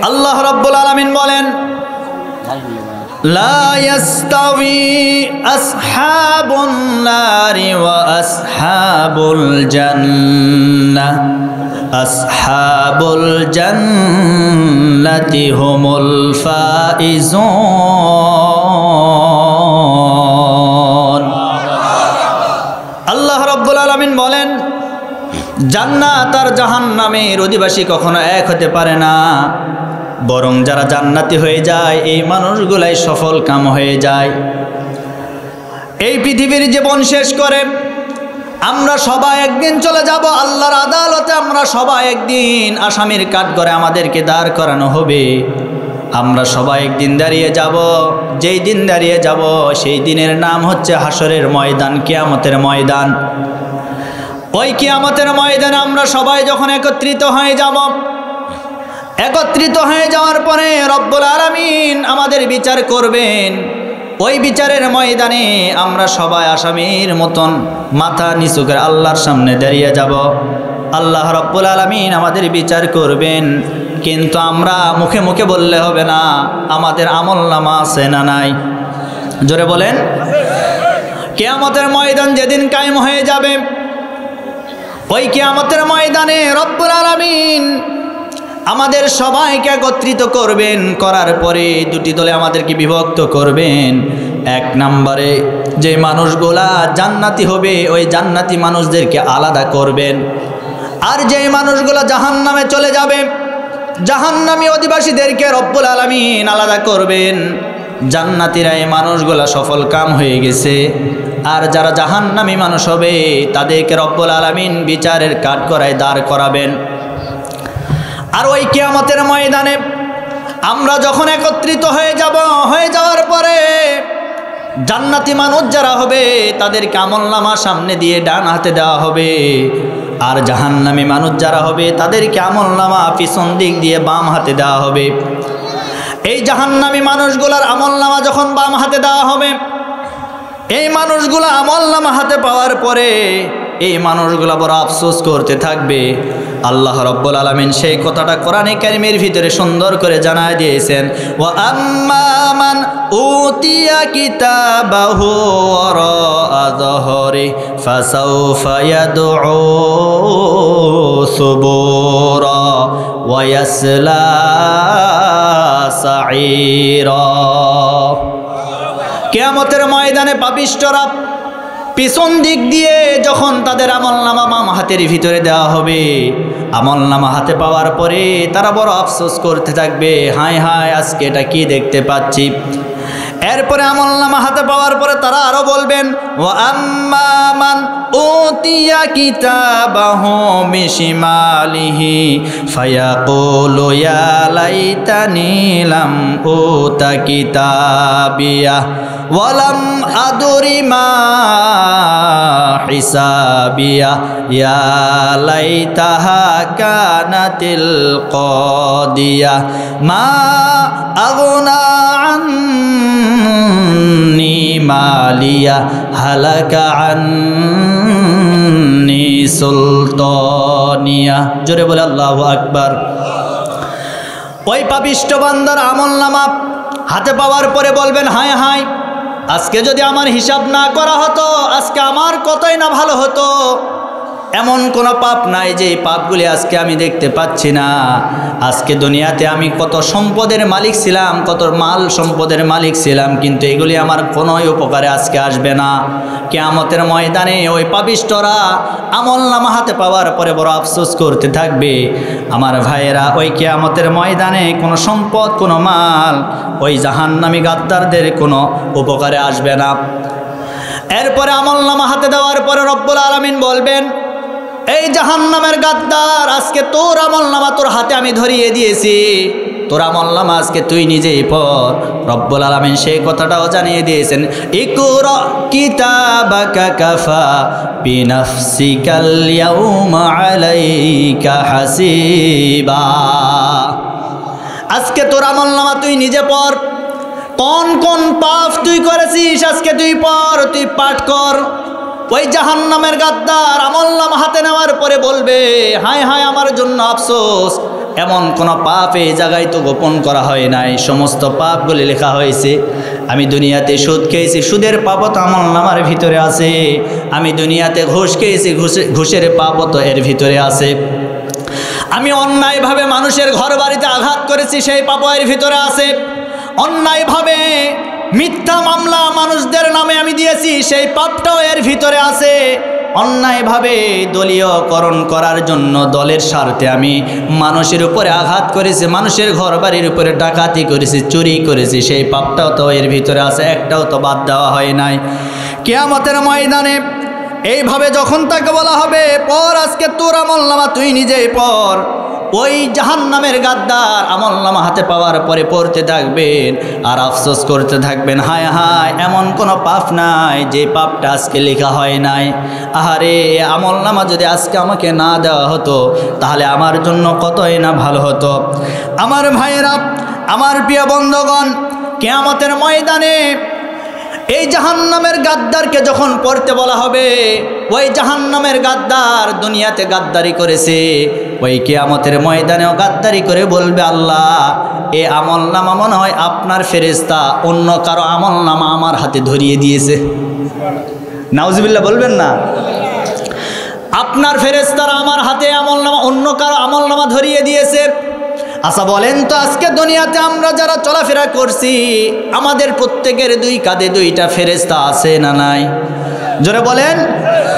আল্লাহ রাব্বুল আলামিন বলেন লা ইয়াস্তাবি আসহাবুন নারি ওয়া আসহাবুল জান্নাহ আসহাবুল জান্নাতি হুমুল ফাইজুন। আল্লাহ রাব্বুল আলামিন বলেন জান্নাত আর জাহান্নামের অধিবাসী কখনো এক হতে পারে না, বরং যারা জান্নাতি হয়ে যায় এই মানুষগুলাই সফল কাম হয়ে যায়। এই পৃথিবীর জীবন শেষ করে আমরা সবাই একদিন চলে যাব আল্লাহর আদালতে। আমরা সবাই একদিন আসামির কাঠগড়ে আমাদেরকে দাঁড় করানো হবে। আমরা সবাই একদিন দাঁড়িয়ে যাব। যেই দিন দাঁড়িয়ে যাব সেই দিনের নাম হচ্ছে হাসরের ময়দান, কিয়ামতের ময়দান। ওই কিয়ামতের ময়দানে আমরা সবাই যখন একত্রিত হয়ে যাব, একত্রিত হয়ে যাওয়ার পরে রব্বুল আলামিন আমাদের বিচার করবেন। ওই বিচারের ময়দানে আমরা সবাই আসামির মতন মাথা নিচু করে আল্লাহর সামনে দাঁড়িয়ে যাব। আল্লাহ রব্বুল আলামিন আমাদের বিচার করবেন, কিন্তু আমরা মুখে মুখে বললে হবে না আমাদের আমলনামা আছে না নাই। জোরে বলেন। কিয়ামতের ময়দান যেদিন কায়েম হয়ে যাবে, ওই কিয়ামতের ময়দানে রব্বুল আলামিন আমাদের সবাইকে একত্রিত করবেন। করার পরে দুটি দলে আমাদেরকে বিভক্ত করবেন। এক নম্বরে যে মানুষগুলা জান্নাতি হবে ওই জান্নাতি মানুষদেরকে আলাদা করবেন, আর যে মানুষগুলা জাহান্নামে চলে যাবে জাহান্নামী অধিবাসীদেরকে রব্বুল আলামিন আলাদা করবেন। জান্নাতীরা এই মানুষগুলা সফল কাম হয়ে গেছে, আর যারা জাহান্নামী মানুষ হবে তাদেরকে রব্বুল আলামিন বিচারের কাঠগড়ায় দাঁড় করাবেন। আর ওই কিয়ামতের ময়দানে আমরা যখন একত্রিত হয়ে যাব, হয়ে যাওয়ার পরে জান্নাতি মানুষ যারা হবে তাদেরকে আমলনামা সামনে দিয়ে ডান হাতে দেওয়া হবে, আর জাহান্নামী মানুষ যারা হবে তাদেরকে আমলনামা পিছন দিক দিয়ে বাম হাতে দেওয়া হবে। এই জাহান্নামী মানুষগুলার আমলনামা যখন বাম হাতে দেওয়া হবে, এই মানুষগুলা আমলনামা হাতে পাওয়ার পরে এই মানুষগুলা বড় আফসোস করতে থাকবে। আল্লাহ রাব্বুল আলামিন সেই কথাটা কোরআনে কারীমের ভিতরে সুন্দর করে জানায় দিয়েছেন, ওয়া আম্মা মান উতিয়া কিতাবাহু ওয়ারা যহরি ফাসাউফা ইয়াদউ সুবুরা ওয়া ইয়াসলা সাঈরা। কিয়ামতের ময়দানে পাপিষ্ঠরা পিছন দিক দিয়ে যখন তাদের আমলনামা বাম হাতের ভিতরে দেওয়া হবে, আমলনামা হাতে পাওয়ার পরে তারা বড় আফসোস করতে থাকবে, হায় হায় আজকে এটা কি দেখতে পাচ্ছি। এরপরে আমলনামা হাতে পাওয়ার পরে তারা আরো বলবেন, ওয়া আম্মা মান উতিয়া কিতাবাহু বিশিমালিহি ফায়াকুলু ইয়া লাইতানি লাম উতা কিতাবিয়া ওয়া লাম আদরি মা হিসাবিয়া ইয়া লাইতাহা কানাতিল কাদিয়া মা আগনা আন্নি মালিয়া হালাকা আন্নি সুলতানিয়া। জোরে বলে আল্লাহু আকবার। ওই পাপিষ্ঠ বান্দার আমলনামা হাতে পাওয়ার পরে বলবেন, হায় হায় আজকে যদি আমার হিসাব না করা হতো আজকে আমার কতই না ভালো হতো। এমন কোনো পাপ নাই যে এই পাপগুলি আজকে আমি দেখতে পাচ্ছি না। আজকে দুনিয়াতে আমি কত সম্পদের মালিক ছিলাম, কত মাল সম্পদের মালিক ছিলাম, কিন্তু এগুলি আমার কোনোই উপকারে আজকে আসবে না। কিয়ামতের ময়দানে ওই পাপিষ্ঠরা আমলনামা হাতে পাওয়ার পরে বড় আফসোস করতে থাকবে। আমার ভাইয়েরা, ওই কিয়ামতের ময়দানে কোনো সম্পদ কোনো মাল ওই জাহান্নামী গাদ্দারদের কোনো উপকারে আসবে না। এরপরে আমলনামা হাতে দেওয়ার পরে রব্বুল আলামিন বলবেন, এই জাহান্নামের গাদ্দার আজকে তোর আমলনামা তোর হাতে আমি ধরিয়ে দিয়েছি, তোর আমলনামা আজকে তুই নিজেই পড়। রব্বুল আলামিন সেই কথাটাও জানিয়ে দিয়েছেন, ইকরা কিতাবাকা কাফা বিনাফসিকাল ইয়াউমা আলাইকা হাসিবা। আজকে তোর আমলনামা তুই নিজে পড়। কোন কোন পাপ তুই করেছিস আজকে তুই পড়, তুই পাঠ কর। ওই জাহান্নামের গাদ্দার আমলনামা হাতে নেওয়ার পরে বলবে, হায় হায় আমার জন্য আফসোস, এমন কোনো পাপ এই জায়গায় তো গোপন করা হয় নাই, সমস্ত পাপগুলি লেখা হয়েছে। আমি দুনিয়াতে সুদ খেয়েছি, সুদের পাপও তো আমলনামার ভিতরে আছে। আমি দুনিয়াতে ঘুষ খেয়েছি, ঘুষের পাপও তো এর ভিতরে আছে। আমি অন্যায়ভাবে মানুষের ঘর বাড়িতে আঘাত করেছি, সেই পাপও এর ভিতরে আছে। অন্যায়ভাবে মিথ্যা মামলা মানুষদের নামে আমি দিয়েছি, সেই পাপটাও এর ভিতরে আছে। অন্যায়ভাবে দলীয়করণ করার জন্য দলের স্বার্থে আমি মানুষের উপরে আঘাত করেছি, মানুষের ঘর বাড়ির উপরে ডাকাতি করেছি, চুরি করেছি, সেই পাপটাও তো এর ভিতরে আছে, একটাও তো বাদ দেওয়া হয় নাই। কিয়ামতের ময়দানে এইভাবে যখন তাকে বলা হবে, পর আজকে তোর আমলনামা তুই নিজেই পড়, ওই জাহান্নামের গাদ্দার আমলনামা হাতে পাওয়ার পরে পড়তে থাকবেন আর আফসোস করতে থাকবেন, হায় হায় এমন কোনো পাপ নাই যে পাপটা আজকে লেখা হয় নাই। আহারে, আমলনামা যদি আজকে আমাকে না দেওয়া হতো তাহলে আমার জন্য কতই না ভালো হতো। আমার ভাইয়েরা, আমার প্রিয় বন্ধুগণ, কিয়ামতের ময়দানে এই জাহান্নামের গাদ্দারকে যখন পড়তে বলা হবে, ওই জাহান্নামের গাদ্দার দুনিয়াতে গাদ্দারি করেছে, ওই কিয়ামতের ময়দানেও গাদ্দারি করে বলবে, আল্লাহ এ আমলনামা মনে হয় আপনার ফেরেশতা অন্য কারো আমলনামা আমার হাতে ধরিয়ে দিয়েছে। নাউজুবিল্লাহ বলবেন না? আপনার ফেরেশতারা আমার হাতে আমলনামা, অন্য কারো আমলনামা ধরিয়ে দিয়েছে। আচ্ছা বলেন তো, আজকে দুনিয়াতে আমরা যারা চলাফেরা করছি, আমাদের প্রত্যেকের দুই কাঁধে দুইটা ফেরেশতা আছে না নাই? জোরে বলেন।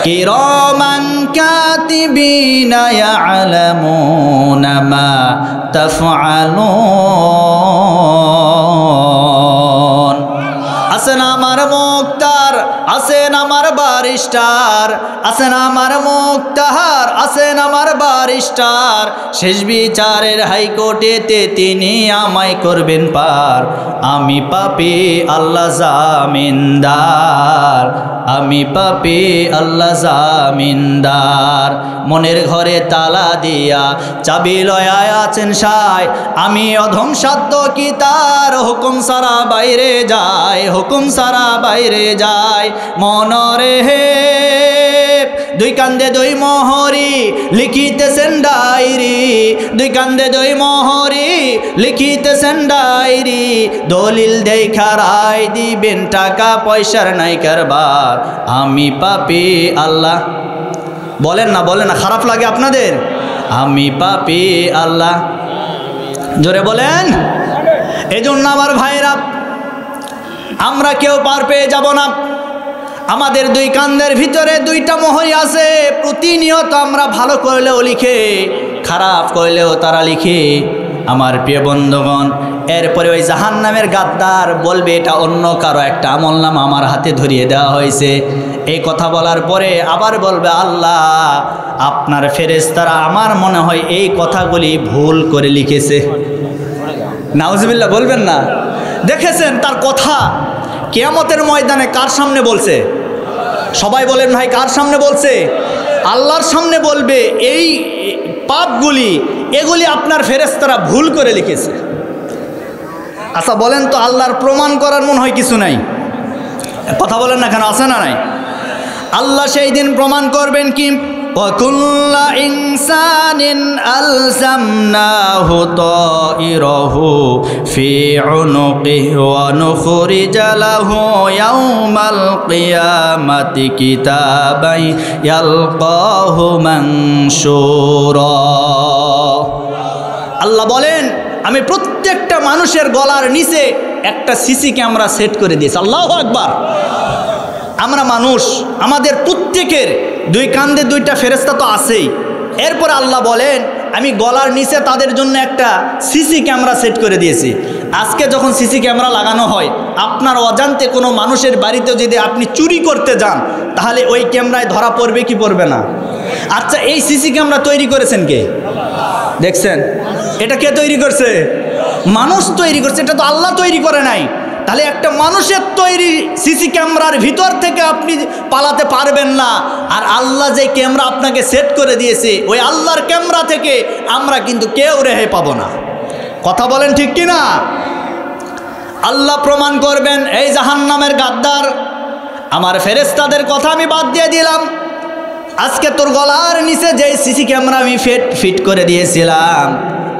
কিরামান কাতিবিনা ইয়ালামুনা মা তাফআলুন। আছেন আমার মুক্তার, আছেন আমার বারিস্টার, আছেন আমার মুক্তার, আছেন আমার বারিস্টার, শেষ বিচারের হাইকোর্টেতে তিনি আমায় করবেন পার। আমি পাপী আল্লাহ জামিনদার, আমি পাপী আল্লাহ জামিনদার। মনের ঘরে তালা দিয়া চাবি লয়ায় আছেন সায়, আমি অধম সাধ্য কি তার হুকুম সারা বাইরে যায়, হুকুম সারা বাইরে যায়। মনরে হে দুই কান্দে দুই মোহরি লিখিতেছেন ডায়েরি, দুই কান্দে দুই মোহরি লিখিতেছেন ডায়েরি, দলিল দেখা রায় দিবেন, টাকা পয়সার নাই কারবার। আমি পাপী আল্লাহ, বলেন না বলেন না, খারাপ লাগে আপনাদের? আমি পাপী আল্লাহ, জোরে বলেন। এজন্য আমার ভাইরা, আমরা কেউ পার পেয়ে যাব না। আমাদের দুই কান্দের ভিতরে দুইটা মোহরি আছে, প্রতিনিয়ত আমরা ভালো করলেও লিখে, খারাপ করলেও তারা লিখে। আমার প্রিয় বন্ধুগণ, এরপরে ওই জাহান্নামের গাদ্দার বলবে, এটা অন্য কারো একটা আমলনামা আমার হাতে ধরিয়ে দেওয়া হয়েছে। এই কথা বলার পরে আবার বলবে, আল্লাহ আপনার ফেরেশতারা আমার মনে হয় এই কথাগুলি ভুল করে লিখেছে। নাউজুবিল্লাহ বলবেন না? দেখেছেন তার কথা কিয়ামতের ময়দানে কার সামনে বলছে? সবাই বলেন ভাই, কার সামনে বলছে? আল্লাহর সামনে বলবে, এই পাপগুলি এগুলি আপনার ফেরেশতারা ভুল করে লিখেছে। আচ্ছা বলেন তো, আল্লাহর প্রমাণ করার মনে হয় কিছু নাই? কথা বলেন না কেন, আছে না নাই? আল্লাহ সেই দিন প্রমাণ করবেন কি? وَكُلَّ إِنسَانٍ أَلْزَمْنَاهُ طَائِرَهُ فِي عُنُقِهِ وَنُخْرِجَ لَهُ يَوْمَ الْقِيَامَةِ كِتَابًا يَلْقَاهُ مَنشُورًا। আল্লাহ বলেন, আমি প্রত্যেকটা মানুষের গলার নিচে একটা সিসি ক্যামেরা সেট করে দিয়েছি। আল্লাহু আকবার। আমরা মানুষ, আমাদের প্রত্যেকের দুই কান্দে দুইটা ফেরেশতা তো আছেই। এরপর আল্লাহ বলেন, আমি গলার নিচে তাদের জন্য একটা সিসি ক্যামেরা সেট করে দিয়েছি। আজকে যখন সিসি ক্যামেরা লাগানো হয়, আপনার অজান্তে কোনো মানুষের বাড়িতে যদি আপনি চুরি করতে যান, তাহলে ওই ক্যামেরায় ধরা পড়বে কি পড়বে না? আচ্ছা, এই সিসি ক্যামেরা তৈরি করেছেন কে? দেখছেন, এটা কে তৈরি করছে? মানুষ তৈরি করছে, এটা তো আল্লাহ তৈরি করে নাই। তাহলে একটা মানুষের তৈরি সিসি ক্যামেরার ভিতর থেকে আপনি পালাতে পারবেন না। আর আল্লাহ যে ক্যামেরা আপনাকে সেট করে দিয়েছে, ওই আল্লাহর ক্যামেরা থেকে আমরা কিন্তু কেউ রেহাই পাবো না। কথা বলেন ঠিক কি না? আল্লাহ প্রমাণ করবেন, এই জাহান্নামের গাদ্দার, আমার ফেরেশতাদের কথা আমি বাদ দিয়ে দিলাম। আজকে তোর গলার নিচে যে সিসি ক্যামেরা আমি ফিট করে দিয়েছিলাম,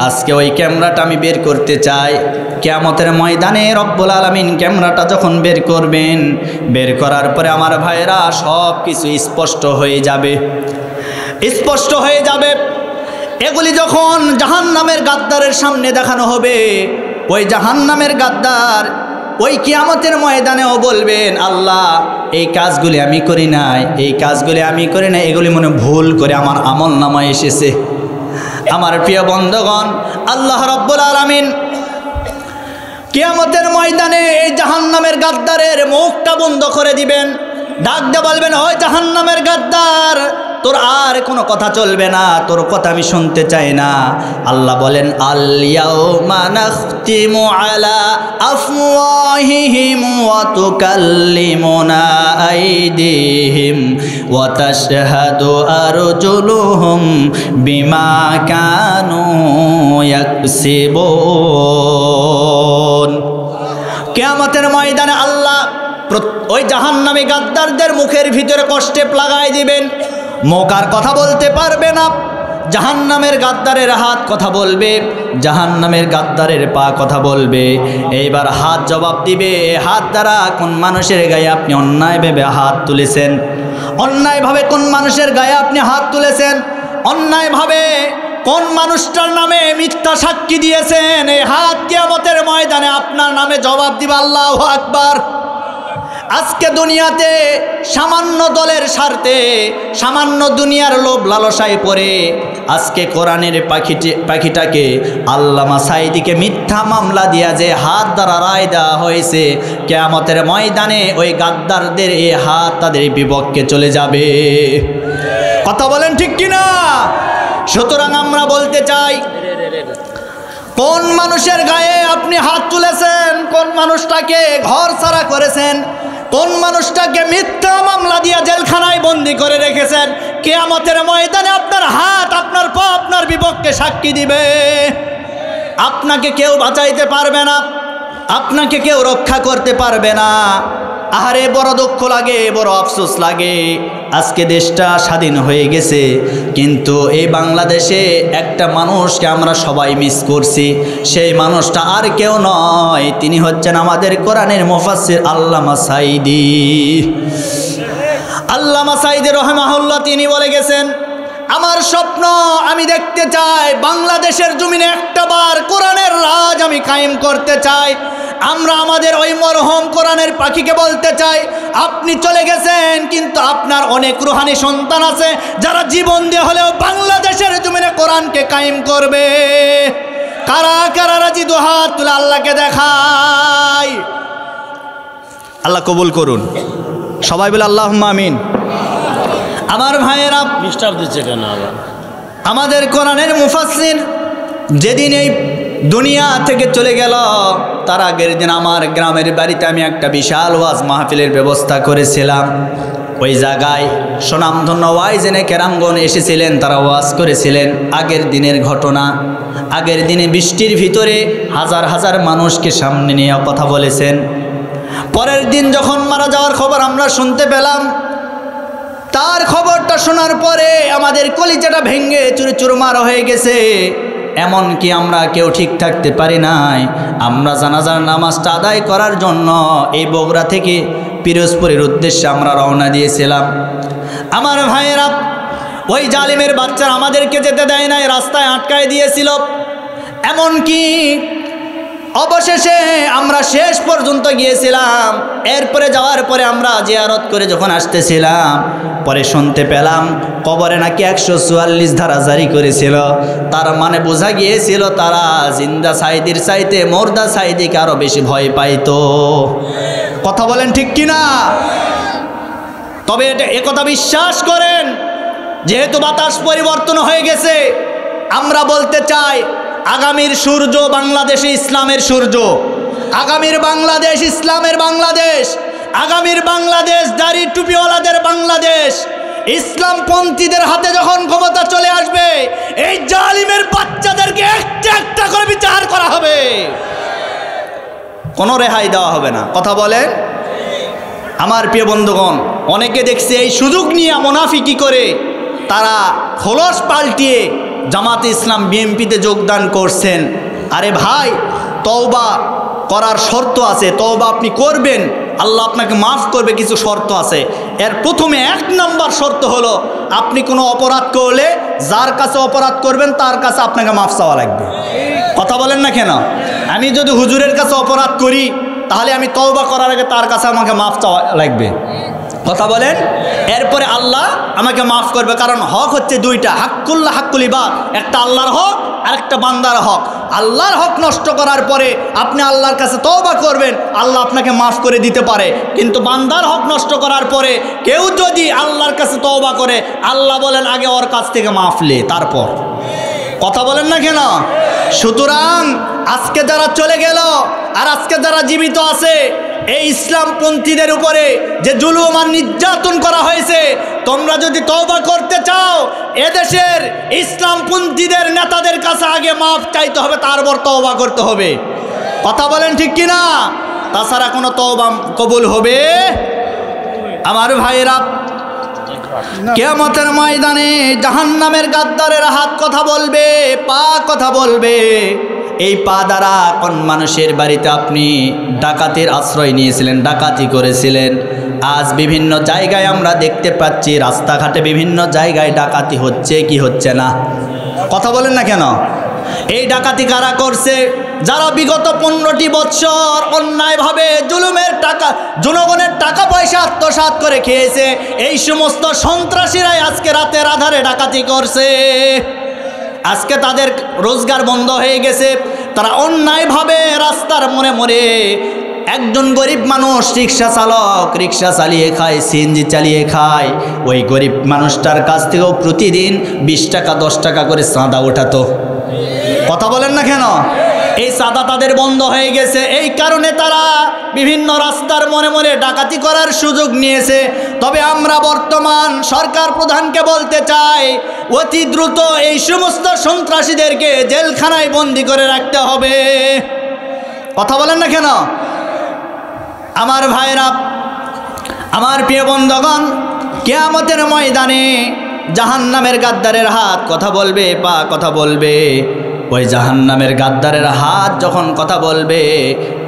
আজকে ওই ক্যামেরাটা আমি বের করতে চাই। কিয়ামতের ময়দানে রব্বুল আলামিন ক্যামেরাটা যখন বের করবেন, বের করার পরে আমার ভাইরা সব কিছু স্পষ্ট হয়ে যাবে, স্পষ্ট হয়ে যাবে। এগুলি যখন জাহান্নামের গাদ্দারের সামনে দেখানো হবে, ওই জাহান্নামের গাদ্দার ওই কিয়ামতের ময়দানেও বলবেন, আল্লাহ এই কাজগুলি আমি করি নাই, এই কাজগুলি আমি করি নাই, এগুলি মনে ভুল করে আমার আমল নামায় এসেছে। আমার প্রিয় বন্ধুগণ, আল্লাহ রাব্বুল আলামিন কিয়ামতের ময়দানে এই জাহান্নামের গাদ্দারের মুখটা বন্ধ করে দিবেন, ডাক দিয়ে বলবেন, ওই জাহান্নামের গাদ্দার, তোর আর কোনো কথা চলবে না, তোর কথা আমি শুনতে চাই না। আল্লাহ বলেন, আল ইয়াউমা নাখতিমু আলা আফওয়াহিহিম ওয়া তুকাল্লিমুনা আইদিহিম ওয়া তাশহাদু আরজুলুহুম বিমা কানু ইয়াকসিবুন। কিয়ামতের ময়দানে আল্লাহ ওই জাহান্নামী গাদ্দারদের মুখের ভিতরে কষ্টেপ লাগাই দিবেন, মুখ আর কথা বলতে পারবে না। জাহান্নামের গাদ্দারের হাত কথা বলবে, জাহান্নামের গাদ্দারের পা কথা বলবে। এইবার হাত জবাব দিবে, হাত দ্বারা কোন মানুষের গায়ে আপনি অন্যায়ভাবে হাত তুলেছেন, অন্যায়ভাবে কোন মানুষের গায়ে আপনি হাত তুলেছেন, অন্যায়ভাবে কোন মানুষটার নামে মিথ্যা সাক্ষী দিয়েছেন, এই হাত কিয়ামতের ময়দানে আপনার নামে জবাব দিবে। আল্লাহু আকবার। আজকে দুনিয়াতে সামান্য দলের স্বার্থে, সামান্য দুনিয়ার লোভ লালসায় পড়ে আজকে কোরআনের পাখিটাকে আল্লামা সাঈদীকে মিথ্যা মামলা দিয়া যে হাত দ্বারা রায় দেওয়া হয়েছে, কিয়ামতের ময়দানে ওই গাদ্দারদের এই হাত তাদের বিপক্ষে চলে যাবে। কথা বলেন ঠিক কিনা? সুতরাং আমরা বলতে চাই, কোন মানুষের গায়ে আপনি হাত তুলেছেন, কোন মানুষটাকে ঘর ছাড়া করেছেন, কোন মানুষটাকে মিথ্যা মামলা দিয়ে জেলখানায় বন্দি করে রেখেছেন, কিয়ামতের ময়দানে আপনার হাত, আপনার পা আপনার বিপক্ষে সাক্ষী দিবে। আপনাকে কেউ বাঁচাইতে পারবে না, আপনাকে কেউ রক্ষা করতে পারবে না। আহারে বড় দুঃখ লাগে, বড় আফসোস লাগে। আজকে দেশটা স্বাধীন হয়ে গেছে, কিন্তু এই বাংলাদেশে একটা মানুষকে আমরা সবাই মিস করছি। সেই মানুষটা আর কেউ নয়, তিনি হচ্ছেন আমাদের কোরআনের মুফাসসির আল্লামা সাঈদী। আল্লামা সাঈদী রাহিমাহুল্লাহ তিনি বলে গেছেন, আমার স্বপ্ন, আমি দেখতে চাই বাংলাদেশের জমিনে একটাবার কোরআনের রাজ আমি কায়েম করতে চাই। আমরা আমাদের ওই মরহুম কোরআনের পাখিকে বলতে চাই, আপনি চলে গেছেন, কিন্তু আপনার অনেক রুহানি সন্তান আছে যারা জীবন দিয়ে হলেও বাংলাদেশের জমিনে কোরআনকে কায়েম করবে। কারা কারা রাজি? দুহাত তুলে আল্লাহকে দেখাই। আল্লাহ কবুল করুন, সবাই বলে আল্লাহুম্মা আমিন। আমার ভাইয়েরা, ডিস্টার্ব দিচ্ছে কেন? আমাদের কোরআনের মুফাসসির যেদিন এই দুনিয়া থেকে চলে গেল, তার আগের দিন আমার গ্রামের বাড়িতে আমি একটা বিশাল ওয়াজ মাহফিলের ব্যবস্থা করেছিলাম। ওই জায়গায় সুনামধন্য ওয়াইজেনে কেরামগণ এসেছিলেন, তারা ওয়াজ করেছিলেন আগের দিনের ঘটনা। আগের দিনে বৃষ্টির ভিতরে হাজার হাজার মানুষকে সামনে নিয়ে কথা বলেছেন। পরের দিন যখন মারা যাওয়ার খবর আমরা শুনতে পেলাম, তার খবরটা শোনার পরে আমাদের কলিজাটা ভেঙে চুরমার হয়ে গেছে। এমনকি আমরা কেউ ঠিক থাকতে পারি নাই। আমরা জানাজার নামাজটা আদায় করার জন্য এই বগুড়া থেকে পিরোজপুরের উদ্দেশ্যে আমরা রওনা দিয়েছিলাম। আমার ভাইয়েরা, ওই জালিমের বাচ্চারা আমাদেরকে যেতে দেয় নাই, রাস্তায় আটকায় দিয়েছিল। এমনকি অবশেষে আমরা শেষ পর্যন্ত গিয়েছিলাম। এরপরে যাওয়ার পরে আমরা জিয়ারত করে যখন আসতেছিলাম, পরে শুনতে পেলাম কবরে নাকি 144 ধারা জারি করেছিল। তার মানে বোঝা গিয়েছিল তারা জিন্দা সাঈদীর চাইতে মুর্দা সাঈদীকে আরো বেশি ভয় পাইতো। কথা বলেন ঠিক কিনা? তবে একথা বিশ্বাস করেন, যেহেতু বাতাস পরিবর্তন হয়ে গেছে, আমরা বলতে চাই আগামীর সূর্য বাংলাদেশে ইসলামের সূর্য, আগামীর বাংলাদেশ ইসলামের বাংলাদেশ, আগামীর বাংলাদেশ দাড়ি টুপিওয়ালাদের বাংলাদেশ। ইসলামপন্থীদের হাতে যখন ক্ষমতা চলে আসবে, এই জালিমের বাচ্চাদেরকে একটা একটা করে বিচার করা হবে, কোনো রেহাই দেওয়া হবে না। কথা বলেন? আমার প্রিয় বন্ধুগণ, অনেকে দেখছে এই সুযোগ নিয়ে মুনাফিকি করে তারা খোলস পাল্টিয়ে জামাতে ইসলাম বিএনপিতে যোগদান করছেন। আরে ভাই, তওবা করার শর্ত আছে, তওবা আপনি করবেন, আল্লাহ আপনাকে মাফ করবে, কিছু শর্ত আছে। এর প্রথমে 1 নম্বর শর্ত হলো আপনি কোনো অপরাধ করলে যার কাছে অপরাধ করবেন তার কাছে আপনাকে মাফ চাওয়া লাগবে। কথা বলেন না কেন? আমি যদি হুজুরের কাছে অপরাধ করি তাহলে আমি তওবা করার আগে তার কাছে আমাকে মাফ চাওয়া লাগবে। কথা বলেন। এরপরে আল্লাহ আমাকে মাফ করবে, কারণ হক হচ্ছে দুইটা, হাক্কুল্লাহ হাক্কুল ইবাদ, একটা আল্লাহর হক আর একটা বান্দার হক। আল্লাহর হক নষ্ট করার পরে আপনি আল্লাহর কাছে তওবা করবেন, আল্লাহ আপনাকে মাফ করে দিতে পারে। কিন্তু বান্দার হক নষ্ট করার পরে কেউ যদি আল্লাহর কাছে তওবা করে, আল্লাহ বলেন আগে ওর কাছ থেকে মাফ লে, তারপর। কথা বলেন না কেন? সুতরাং আজকে যারা চলে গেল আর আজকে যারা জীবিত আছে, এই ইসলামপন্থীদের উপরে যে জুলুম আর নির্যাতন করা হয়েছে, তোমরা যদি তওবা করতে চাও এদেশের ইসলামপন্থীদের নেতাদের কাছে আগে মাফ চাইতে হবে, তারপর তওবা করতে হবে। কথা বলেন ঠিক কিনা? তাছাড়া কোনো তওবা কবুল হবে? আমার ভাইরা, কিয়ামতের ময়দানে জাহান্নামের গাদ্দারের হাত কথা বলবে, পা কথা বলবে। এই পা দ্বারা কোন মানুষের বাড়িতে আপনি ডাকাতির আশ্রয় নিয়েছিলেন, ডাকাতি করেছিলেন, আজ বিভিন্ন জায়গায় আমরা দেখতে পাচ্ছি রাস্তাঘাটে বিভিন্ন জায়গায় ডাকাতি হচ্ছে কি হচ্ছে না? কথা বলেন না কেন? এই ডাকাতি কারা করছে? যারা বিগত 15টি বৎসর অন্যায়ভাবে জুলুমের টাকা, জনগণের টাকা পয়সা আত্মসাৎ করে খেয়েছে, এই সমস্ত সন্ত্রাসীরাই আজকে রাতের আধারে ডাকাতি করছে। আজকে তাদের রোজগার বন্ধ হয়ে গেছে, তারা অন্যায়ভাবে রাস্তার মোড়ে মোড়ে, একজন গরিব মানুষ রিক্সা চালক, রিক্সা চালিয়ে খায়, সিএনজি চালিয়ে খায়, ওই গরিব মানুষটার কাছ থেকেও প্রতিদিন 20 টাকা 10 টাকা করে চাঁদা ওঠাতো। কথা বলেন না কেন? এই চাঁদা তাদের বন্ধ হয়ে গেছে, এই কারণে তারা বিভিন্ন রাস্তার মোড়ে মোড়ে ডাকাতি করার সুযোগ নিয়েছে। তবে আমরা বর্তমান সরকার প্রধানকে বলতে চাই, অতি দ্রুত এই সমস্ত সন্ত্রাসীদেরকে জেলখানায় বন্দি করে রাখতে হবে। কথা বলেন না কেন? আমার ভাইরা, আমার প্রিয় বন্ধুগণ, কিয়ামতের ময়দানে জাহান্নামের গাদ্দারের হাত কথা বলবে, পা কথা বলবে। ওই জাহান্নামের গাদ্দারের হাত যখন কথা বলবে,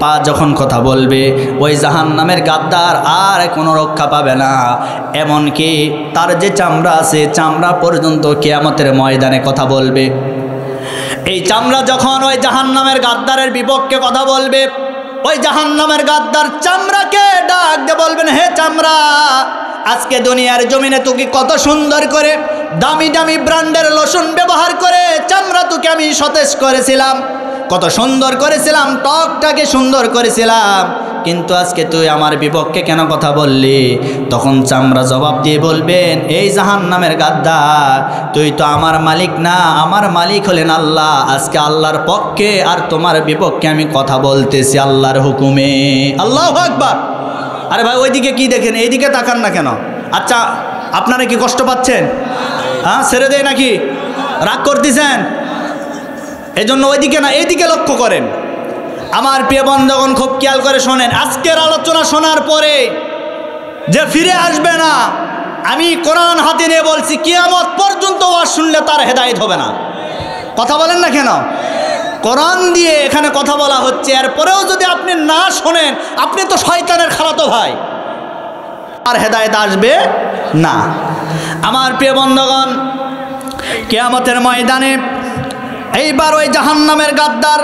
পা যখন কথা বলবে, ওই জাহান্নামের গাদ্দার আর কোনো রক্ষা পাবে না। এমনকি তার যে চামড়া আছে, চামড়া পর্যন্ত কিয়ামতের ময়দানে কথা বলবে। এই চামড়া যখন ওই জাহান্নামের গাদ্দারের বিপক্ষে কথা বলবে, ওই জাহান্নামের গাদ্দার চামড়াকে ডাক দিয়ে বলবেন, হে চামড়া, আজকে দুনিয়ার জমিনে তোকে কত সুন্দর করে দামি দামি ব্র্যান্ডের লোশন ব্যবহার করে চামড়া তোকে আমি সতেজ করেছিলাম, কত সুন্দর করেছিলাম, ত্বকটাকে সুন্দর করেছিলাম, কিন্তু আজকে তুই আমার বিপক্ষে কেন কথা বললি? তখন চামড়া জবাব দিয়ে বলবেন, এই জাহান্নামের গাদ্দার, তুই তো আমার মালিক না, আমার মালিক হলেন আল্লাহ। আজকে আল্লাহর পক্ষে আর তোমার বিপক্ষে আমি কথা বলতেছি আল্লাহর হুকুমে। আল্লাহু আকবার। আরে ভাই, ওইদিকে কি দেখেন, এইদিকে তাকান না কেন? আচ্ছা, আপনারা কি কষ্ট পাচ্ছেন? হ্যাঁ, ছেড়ে দেয় নাকি? রাগ করতেছেন? এজন্য ওইদিকে না, এইদিকে লক্ষ্য করেন। আমার প্রিয় বন্ধুগণ, খুব খেয়াল করে শোনেন। আজকের আলোচনা শোনার পরে যে ফিরে আসবে না, আমি কোরআন হাতে নিয়ে বলছি, কিয়ামত পর্যন্ত ওয়াজ শুনলে তার হেদায়েত হবে না। কথা বলেন না কেন? কোরআন দিয়ে এখানে কথা বলা হচ্ছে, এরপরেও যদি আপনি না শোনেন, আপনি তো শয়তানের খালাতো ভাই, আর হেদায়েত আসবে না। আমার প্রিয় বন্ধুগণ, কিয়ামতের ময়দানে এইবার ওই জাহান্নামের গাদ্দার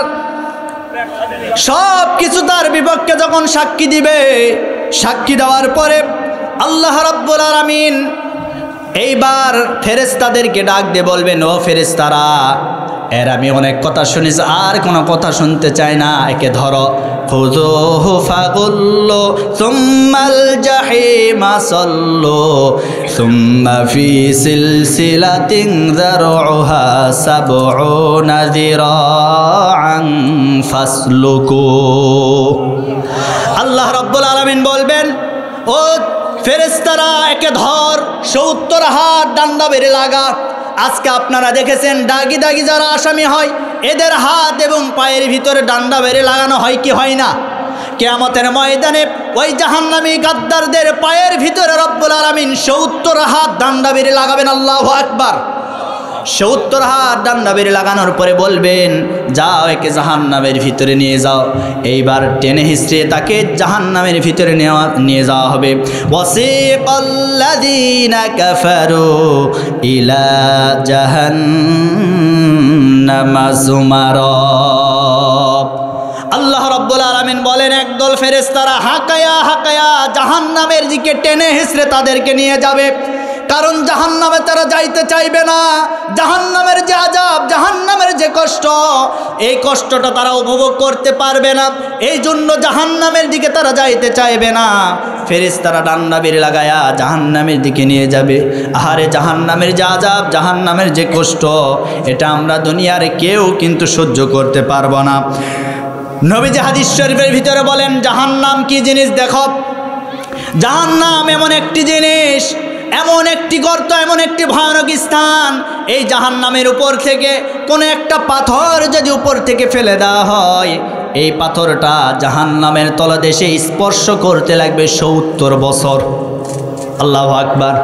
সব কিছু তার বিপক্ষে যখন সাক্ষী দিবে, সাক্ষী দেওয়ার পরে আল্লাহ রাব্বুল আলামিন এইবার ফেরেশতাদেরকে ডাক দিয়ে বলবেন, ও ফেরেশতারা, এর আমি অনেক কথা শুনেছি, আর কোনো কথা শুনতে চাই না, একে ধরো। খুযুহু ফাগুল্লু সুম্মাল জাহিমা সাল্লু সুম্মা ফি সিলসিলাতিন যারউহা সাবউনা যিরাআন ফাসলুকু। আল্লাহ রাব্বুল আলামিন বলবেন, ও ফেরেশতারা, একে ধর, 70 হাত ডান্ডা বেড়ে লাগা। আজকে আপনারা দেখেছেন দাগি দাগি যারা আসামি হয়, এদের হাত এবং পায়ের ভিতরে ডান্ডা বেড়ে লাগানো হয় কি হয় না? কিয়ামতের ময়দানে ওই জাহান্নামী গাদ্দারদের পায়ের ভিতরে রব্বুল আলামিন 70 হাত ডান্ডা বেড়ে লাগাবেন। আল্লাহু আকবার। 70 হাত ডান্ডা বের লাগানোর পরে বলবেন, যাও একে জাহান্নামের ভিতরে নিয়ে যাও। এইবার টেনে হিঁচড়ে তাকে জাহান্নামের ভিতরে নিয়ে যাওয়া হবে। ওয়াসিকাল্লাযীনা কাফারু ইলা জাহান্নামা যুমারা। আল্লাহ রাব্বুল আলামিন বলেন, একদল ফেরেশতারা হাঁকায়া হাঁকায়া জাহান্নামের দিকে টেনে হিঁচড়ে তাদেরকে নিয়ে যাবে। কারণ জাহান্নামে তারা যাইতে চাইবে না। জাহান্নামের যে আযাব, জাহান্নামের যে কষ্ট, এই কষ্টটা তারা উপভোগ করতে পারবে না। এই জন্য জাহান্নামের দিকে তারা যাইতে চাইবে না। ফেরেশতারা ডান্ডা বের লাগায়া জাহান্নামের দিকে নিয়ে যাবে। আহারে, জাহান্নামের যে আযাব, জাহান্নামের যে কষ্ট, এটা আমরা দুনিয়ার কেউ কিন্তু সহ্য করতে পারবো না। নবীজি হাদিস শরীফের ভিতরে বলেন, জাহান্নাম কি জিনিস দেখো। জাহান্নাম এমন একটি জিনিস, এমন একটি গর্ত, এমন একটি ভয়ানক স্থান। এই জাহান্নামের উপর থেকে কোনো একটা পাথর যদি উপর থেকে ফেলে দেওয়া হয়, এই পাথরটা জাহান্নামের তলদেশে স্পর্শ করতে লাগবে 70 বছর। আল্লাহু আকবার,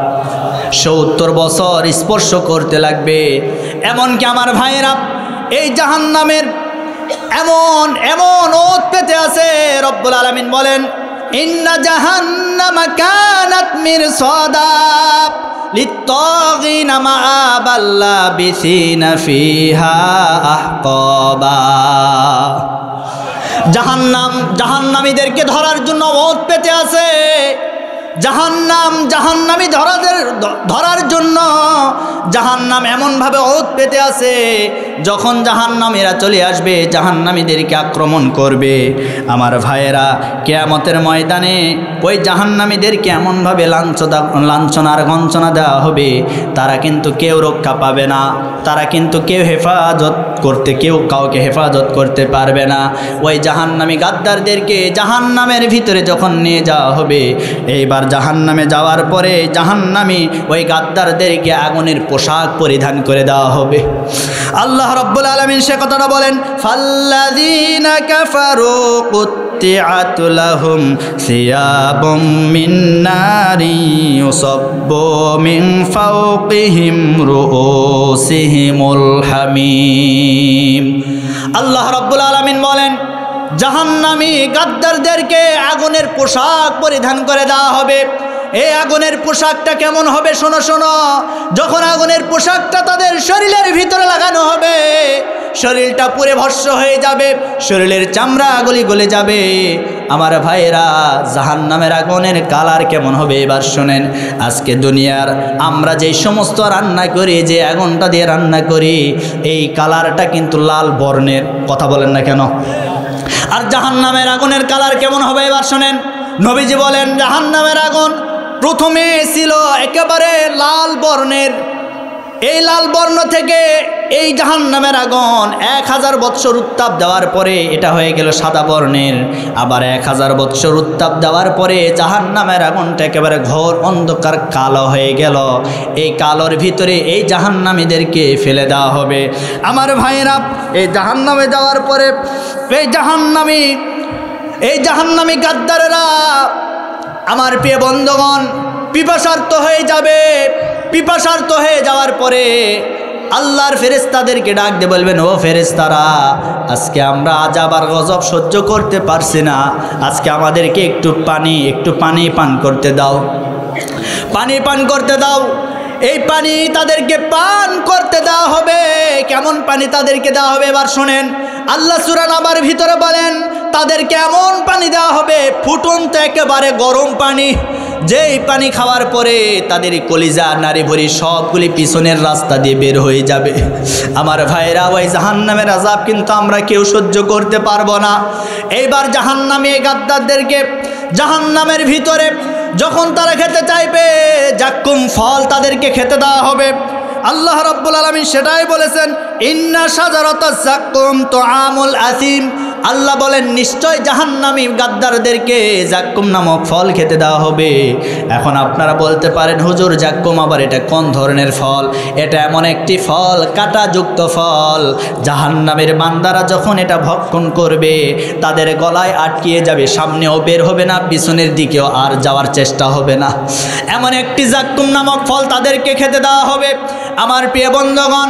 70 বছর স্পর্শ করতে লাগবে। এমনকি আমার ভাইয়েরা, এই জাহান্নামের এমন এমন ওত পেতে আছে, রব্বুল আলামিন বলেন, ইন্না জাহান্নামা কানাত মিরসাদা লিত্তাগিনা মাআবাল লাবিসিনা ফিহা আহকাবা। জাহান্নামীদেরকে ধরার জন্য ওত পেতে আছে। জাহান্নামী ধরার জন্য জাহান্নাম এমনভাবে ওত পেতে আছে, যখন জাহান্নামীরা চলে আসবে জাহান্নামীদেরকে আক্রমণ করবে। আমার ভাইয়েরা, কিয়ামতের ময়দানে ওই জাহান্নামীদেরকে এমনভাবে লাঞ্ছনার গঞ্চনা দেওয়া হবে, তারা কিন্তু কেউ রক্ষা পাবে না। তারা কিন্তু কেউ কাউকে হেফাজত করতে পারবে না। ওই জাহান্নামী গাদ্দারদেরকে জাহান্নামের ভিতরে যখন নিয়ে যাওয়া হবে, এইবার জাহান্নামে যাওয়ার পরে জাহান্নামী ওই গাদ্দারদেরকে আগুনের পোশাক পরিধান করে দেওয়া হবে। আল্লাহ রাব্বুল আলামিন সে কথাটা বলেন, ফাল্লাযীনা কাফারু কুত্তিআত লাহুম সিয়াবুম মিন নারি ইউসাব্বু মিন ফাওকিহিম রুউসিহিমুল হামিম। আল্লাহ রাব্বুল আলামিন বলেন, জাহান্নামী গাদ্দারদেরকে আগুনের পোশাক পরিধান করে দেওয়া হবে। এই আগুনের পোশাকটা কেমন হবে শোনো শোনো। যখন আগুনের পোশাকটা তাদের শরীরের ভিতরে লাগানো হবে, শরীরটা পুরে ভস্ম হয়ে যাবে, শরীরের চামড়া গলে যাবে। আমার ভাইয়েরা, জাহান্নামের আগুনের কালার কেমন হবে এবার শোনেন। আজকে দুনিয়ার আমরা যেই সমস্ত রান্না করি, যে আগুনটা দিয়ে রান্না করি, এই কালারটা কিন্তু লাল বর্ণের। কথা বলেন না কেন? আর জাহান্নামের আগুনের কালার কেমন হবে এবার শোনেন। নবীজি বলেন, জাহান্নামের আগুন প্রথমে ছিল একেবারে লাল বর্ণের। এই লাল বর্ণ থেকে এই জাহান্নামের আগুন 1000 বৎসর উত্তাপ দেওয়ার পরে এটা হয়ে গেল সাদা বর্ণের। আবার 1000 বৎসর উত্তাপ দেওয়ার পরে জাহান্নামের আগুনটা একেবারে ঘোর অন্ধকার কালো হয়ে গেল। এই কালোর ভিতরে এই জাহান্নামীদেরকে ফেলে দেওয়া হবে। আমার ভাইয়েরা, এই জাহান্নামে যাওয়ার পরে এই জাহান্নামী গাদ্দারেরা, আমার প্রিয় বন্ধুগণ, পিপাসার্ত হয়ে যাবে। পিপাসার্ত হয়ে যাওয়ার পরে আল্লাহর ফেরেশতাদেরকে ডাক দিয়ে বলবেন, ও ফেরেশতারা, আজকে আমরা আযাব আর গজব সহ্য করতে পারছি না, আজকে আমাদেরকে একটু পানি পান করতে দাও, পানি পান করতে দাও। এই পানি তাদেরকে পান করতে দেওয়া হবে। কেমন পানি তাদেরকে দেওয়া হবে এবার শোনেন। আল্লাহ সূরা নাবার ভিতরে বলেন, তাদেরকে এমন পানি দেওয়া হবে, ফুটন্ত একেবারে গরম পানি, যেই পানি খাওয়ার পরে তাদের কলিজা নাড়ি ভরি সবগুলি পিছনের রাস্তা দিয়ে বের হয়ে যাবে। আমার ভাইরা, ওই জাহান্নামের আযাব কিন্তু আমরা কেউ সহ্য করতে পারবো না। এইবার জাহান্নামী গাদ্দারদেরকে জাহান্নামের ভিতরে যখন তারা খেতে চাইবে, জাক্কুম ফল তাদেরকে খেতে দেওয়া হবে। আল্লাহ রাব্বুল আলামিন সেটাই বলেছেন, ইন্না শাজারাতাজ জাক্কুম তুআমুল আসিম। আল্লাহ বলেন, নিশ্চয় জাহান্নামী গাদ্দারদেরকে জাক্কুম নামক ফল খেতে দেওয়া হবে। এখন আপনারা বলতে পারেন, হুজুর, জাক্কুম আবার এটা কোন ধরনের ফল? এটা এমন একটি ফল, কাঁটাযুক্ত ফল। জাহান্নামের বান্দারা যখন এটা ভক্ষণ করবে, তাদের গলায় আটকিয়ে যাবে, সামনেও বের হবে না, পিছনের দিকেও আর যাওয়ার চেষ্টা হবে না। এমন একটি জাক্কুম নামক ফল তাদেরকে খেতে দেওয়া হবে। আমার প্রিয় বন্ধুগণ,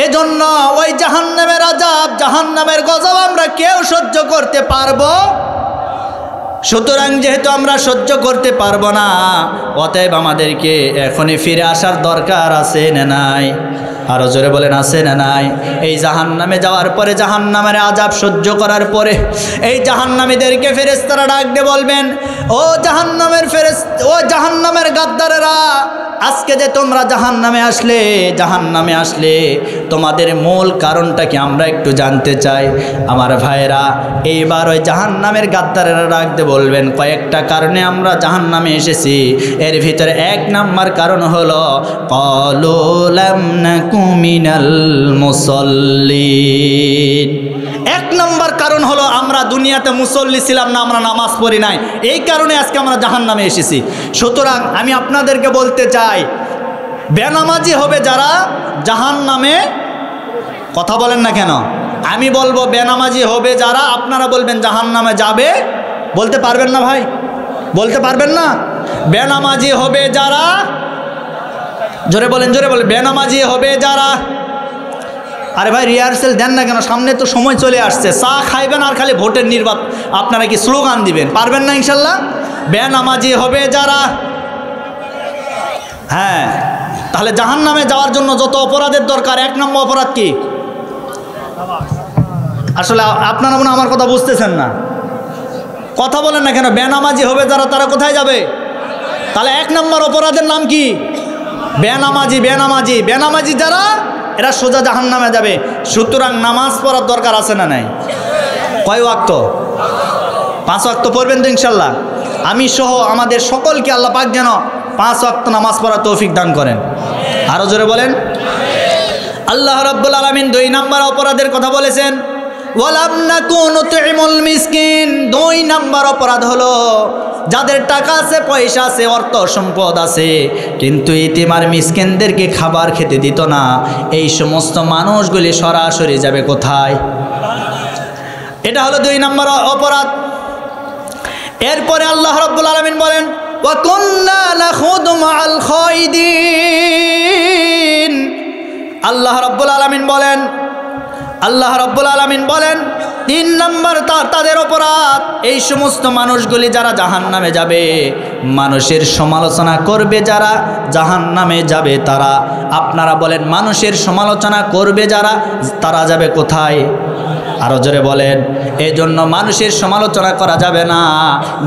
এজন্য ওই জাহান্নামের আযাব, জাহান্নামের গজব আমরা কেউ সহ্য করতে পারবো? সুতরাং যেহেতু আমরা সহ্য করতে পারবো না, অতএব আমাদেরকে এখনই ফিরে আসার দরকার আছে না নাই? আরো জোরে বলেন, আছে না নাই? এই জাহান্নামে যাওয়ার পরে, জাহান্নামের আযাব সহ্য করার পরে এই জাহান্নামীদেরকে ফেরেশতারা ডাক দিয়ে বলবেন, ও জাহান্নামের ও জাহান্নামের গাদ্দারেরা, আজকে যে তোমরা জাহান্নামে আসলে তোমাদের মূল কারণটা কি আমরা একটু জানতে চাই। আমার ভাইরা, এইবার ওই জাহান্নামের গাদ্দারেরা ডাক দিয়ে বলবেন, কয়েকটা কারণে আমরা জাহান্নামে এসেছি। এর ভিতরে 1 নাম্বার কারণ হলো ক্বালু লাম নাকু মিনাল মুসাল্লিন। 1 নাম্বার কারণ হলো আমরা দুনিয়াতে মুসল্লি ছিলাম না, আমরা নামাজ পড়ি নাই, এই কারণে আজকে আমরা জাহান্নামে এসেছি। সুতরাং আমি আপনাদেরকে বলতে চাই, বেনামাজি হবে যারা জাহান্নামে, কথা বলেন না কেন? আমি বলবো বেনামাজি হবে যারা, আপনারা বলবেন জাহান্নামে যাবে। বলতে পারবেন না ভাই? বলতে পারবেন না? বেনামাজি হবে যারা, জোরে বলেন, জোরে বলেন, বেনামাজি হবে যারা। আরে ভাই রিহার্সেল দেন না কেন? সামনে তো সময় চলে আসছে, চা খাইবেন আর খালি ভোটের নির্বাচন, আপনারা কি স্লোগান দিবেন? পারবেন না ইনশাল্লাহ? বেনামাজি হবে যারা, হ্যাঁ। তাহলে জাহান্নামে যাওয়ার জন্য যত অপরাধের দরকার, 1 নম্বর অপরাধ কি? আসলে আপনারা মনে আমার কথা বুঝতেছেন না, কথা বলেন না কেন? বেনামাজি হবে যারা, তারা কোথায় যাবে? তাহলে 1 নম্বর অপরাধের নাম কি? বেনামাজি। বেনামাজি, বেনামাজি যারা, এরা সোজা জাহান্নামে যাবে। সুতরাং নামাজ পড়ার দরকার আছে না নাই? কয় ওয়াক্ত? 5 ওয়াক্ত পড়বেন তো ইনশাল্লাহ? আমি সহ আমাদের সকলকে আল্লাহ পাক যেন 5 ওয়াক্ত নামাজ পড়ার তৌফিক দান করেন। আরো জোরে বলেন। আল্লাহ রাব্বুল আলামিন 2 নম্বর অপরাধের কথা বলেছেন, ওয়ালাম নাকু নুতইমুল মিসকিন। 2 নম্বর অপরাধ হলো যাদের টাকা আছে, পয়সা আছে, অর্থ সম্পদ আছে, কিন্তু ইতিম আর মিসকিনদেরকে খাবার খেতে দিত না। এই সমস্ত মানুষগুলি সরাসরি যাবে কোথায়? এটা হলো 2 নম্বর অপরাধ। এরপরে আল্লাহ রাব্বুল আলামিন বলেন, ওয়া কুন্না নাখুদু মাআল খায়দিন। আল্লাহ রাব্বুল আলামিন বলেন, আল্লাহ রাব্বুল আলামিন বলেন 3 নম্বর তাদের অপরাধ, এই সমস্ত মানুষগুলি যারা জাহান্নামে যাবে, মানুষের সমালোচনা করবে যারা, জাহান্নামে যাবে তারা। আপনারা বলেন, মানুষের সমালোচনা করবে যারা, তারা যাবে কোথায়? আরো জোরে বলেন। এজন্য মানুষের সমালোচনা করা যাবে না,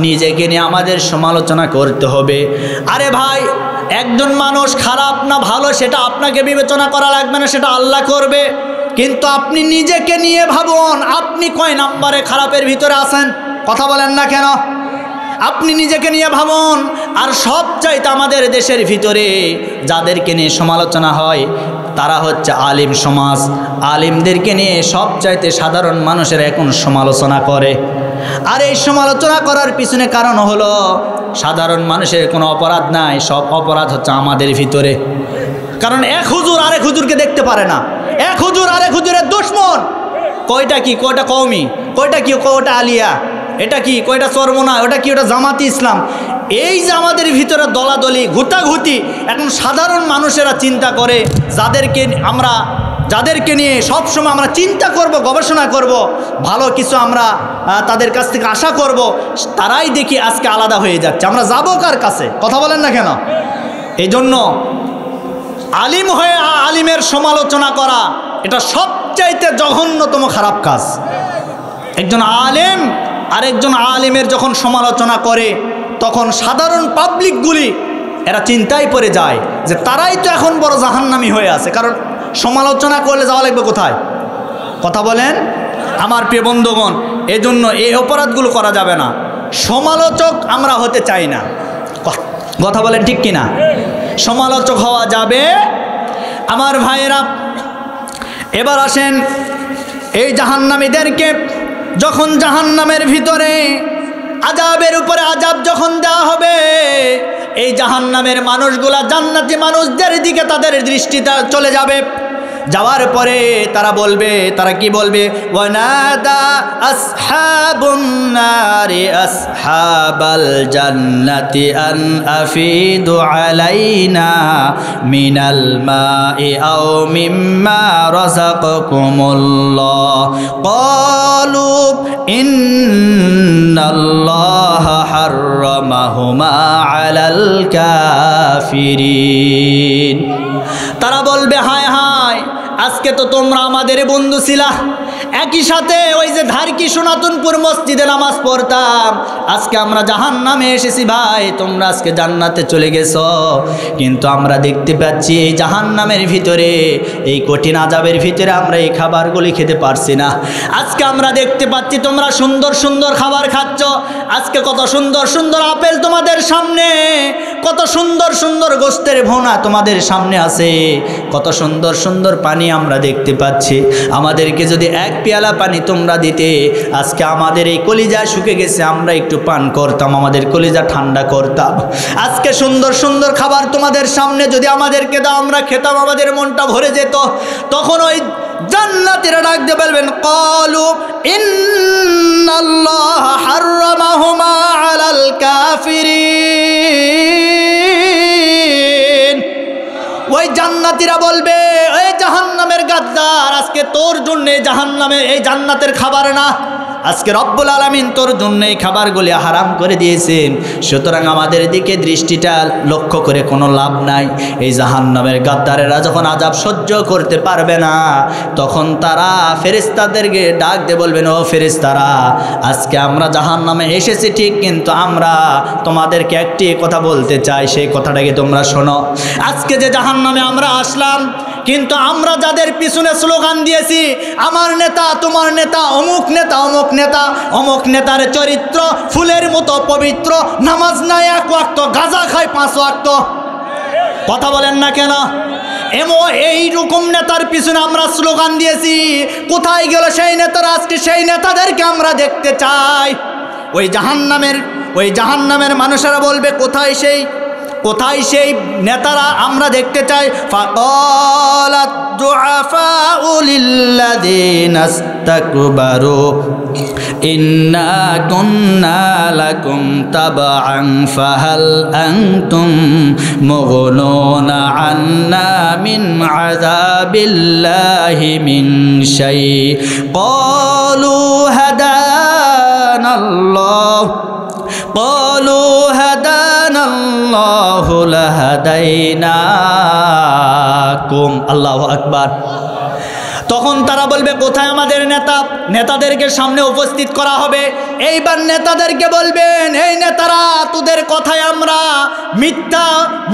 নিজেকে নিয়ে আমাদের সমালোচনা করতে হবে। আরে ভাই, একজন মানুষ খারাপ না ভালো সেটা আপনাকে বিবেচনা করা লাগবে না, সেটা আল্লাহ করবে। কিন্তু আপনি নিজেকে নিয়ে ভাবুন, আপনি কয় নম্বরে খারাপের ভিতরে আছেন? কথা বলেন না কেন? আপনি নিজেকে নিয়ে ভাবুন। আর সবচাইতে আমাদের দেশের ভিতরে যাদেরকে নিয়ে সমালোচনা হয় তারা হচ্ছে আলিম সমাজ। আলিমদেরকে নিয়ে সবচাইতে সাধারণ মানুষের এখন সমালোচনা করে। আর এই সমালোচনা করার পিছনে কারণ হলো সাধারণ মানুষের কোনো অপরাধ নাই, সব অপরাধ হচ্ছে আমাদের ভিতরে। কারণ এক হুজুর আরেক হুজুরকে দেখতে পারে না, এক হুজুর আরেক হুজুরের দুশমন। কয়টা কি? কয়টা কওমি, কয়টা কি? কয়টা আলিয়া, এটা কি? কয়টা চরমনা, ওটা কি? ওটা জামাতি ইসলাম। এই যে আমাদের ভিতরে দলাদলি, ঘুতাঘুতি, এখন সাধারণ মানুষেরা চিন্তা করে যাদেরকে নিয়ে সবসময় আমরা চিন্তা করব, গবেষণা করব, ভালো কিছু আমরা তাদের কাছ থেকে আশা করব, তারাই দেখি আজকে আলাদা হয়ে যাচ্ছে। আমরা যাবো কার কাছে? কথা বলেন না কেন? এই জন্য আলিম হয়ে আলিমের সমালোচনা করা এটা সবচাইতে জঘন্যতম খারাপ কাজ। একজন আলেম আরেকজন আলিমের যখন সমালোচনা করে, তখন সাধারণ পাবলিকগুলি এরা চিন্তায় পড়ে যায় যে তারাই তো এখন বড় জাহান্নামী হয়ে আছে। কারণ সমালোচনা করলে যাওয়া লাগবে কোথায়? কথা বলেন আমার প্রিয় বন্ধুগণ। এজন্য এই অপরাধগুলো করা যাবে না। সমালোচক আমরা হতে চাই না, কথা বলেন ঠিক কিনা? সমালোচক হওয়া যাবে আমার ভাইয়েরা। এবার আসেন, এই জাহান্নামীদেরকে যখন জাহান্নামের ভিতরে আযাবের উপরে আযাব যখন দেওয়া হবে, এই জাহান্নামের মানুষগুলা জান্নাতি মানুষদের দিকে তাদের দৃষ্টিটা চলে যাবে। যাওয়ার পরে তারা বলবে, তারা কি বলবে? ওয়ানাদা আসহাবুন নারি আসহাবাল জান্নাতি আন আফিদু আলাইনা মিনাল মাই আও মিম্মা রাযাকাকুমুল্লাহ ক্বালু ইন্নাল্লাহা হাররামাহুমা আলাল কাফিরিন। তারা বলবে, হায় হায়, আজকে তো তোমরা আমাদের বন্ধু ছিলা, একই সাথে ওই যে ধারকি সনাতনপুর মসজিদে নামাজ পড়তাম, আজকে আমরা জাহান্নামে এসেছি ভাই, তোমরা আজকে জান্নাতে চলে গেছো। কিন্তু আমরা দেখতে পাচ্ছি এই জাহান্নামের ভিতরে, এই কঠিন আযাবের ভিতরে আমরা এই খাবারগুলি খেতে পারছি না। আজকে আমরা দেখতে পাচ্ছি তোমরা সুন্দর সুন্দর খাবার খাচ্ছ, আজকে কত সুন্দর সুন্দর আপেল তোমাদের সামনে, কত সুন্দর সুন্দর গোশতের ভুনা তোমাদের সামনে আছে, কত সুন্দর সুন্দর পানি আমরা দেখতে পাচ্ছি। আমাদেরকে যদি এক পেয়ালা পানি তোমরা দিতে, আজকে আমাদের এই কলিজা শুকে গেছে, আমরা একটু পান করতাম, আমাদের কলিজা ঠান্ডা করতাম। আজকে সুন্দর সুন্দর খাবার তোমাদের সামনে যদি আমাদেরকে দাও, আমরা খেতাম, আমাদের মনটা ভরে যেত। তখন ওই জান্নাতীরা ডাক দিয়ে বলবেন, ক্বালু ইন্নাল্লাহা হাররামাহুমা আলাল কাফিরিন। ওই জান্নাতীরা বলবে, এই জাহান্নামের গাদ্দার, আজকে তোর জন্য জাহান্নামে এই জান্নাতের খাবার না, আজকে রব্বুল আলামিন তোর জন্য এই খাবারগুলি হারাম করে দিয়েছেন। সুতরাং আমাদের দিকে দৃষ্টিটা লক্ষ্য করে কোনো লাভ নাই। এই জাহান্নামের গাদ্দারেরা যখন আযাব সহ্য করতে পারবে না, তখন তারা ফেরেশতাদেরকে ডাক দিয়ে বলবেন, ও ফেরেশতারা, আজকে আমরা জাহান্নামে এসেছি ঠিক, কিন্তু আমরা তোমাদেরকে একটি কথা বলতে চাই, সেই কথাটাকে তোমরা শোনো। আজকে যে জাহান্নামে আমরা আসলাম, কিন্তু আমরা যাদের পিছনে স্লোগান দিয়েছি, আমার নেতা, তোমার নেতা, অমুক নেতা, অমুক নেতা, অমুক নেতার চরিত্র ফুলের মতো পবিত্র, নামাজ নাই 1 ওয়াক্ত, গাঁজা খায় 5 ওয়াক্ত, কথা বলেন না কেন? এইরকম নেতার পিছনে আমরা স্লোগান দিয়েছি, কোথায় গেল সেই নেতারা? আজকে সেই নেতাদেরকে আমরা দেখতে চাই। ওই জাহান্নামের মানুষেরা বলবে, কোথায় সেই নেতারা? আমরা দেখতে চাই। ফাকালাত দুআফাউ লিল্লাযিনা ইসতাকবারু ইন্না কুন্না লাকুম তাবআন ফাহাল আনতুম মুগনুনা আন্না মিন আযাবিল্লাহি মিন শাই ক্বালু হাদানাল্লাহ লাহাদাইনাকুম। আল্লাহু আকবার। তখন তারা বলবে, কোথায় আমাদের নেতা? নেতাদেরকে সামনে উপস্থিত করা হবে। এইবার নেতাদেরকে বলবেন, এই নেতারা, তোদের কথায় আমরা মিথ্যা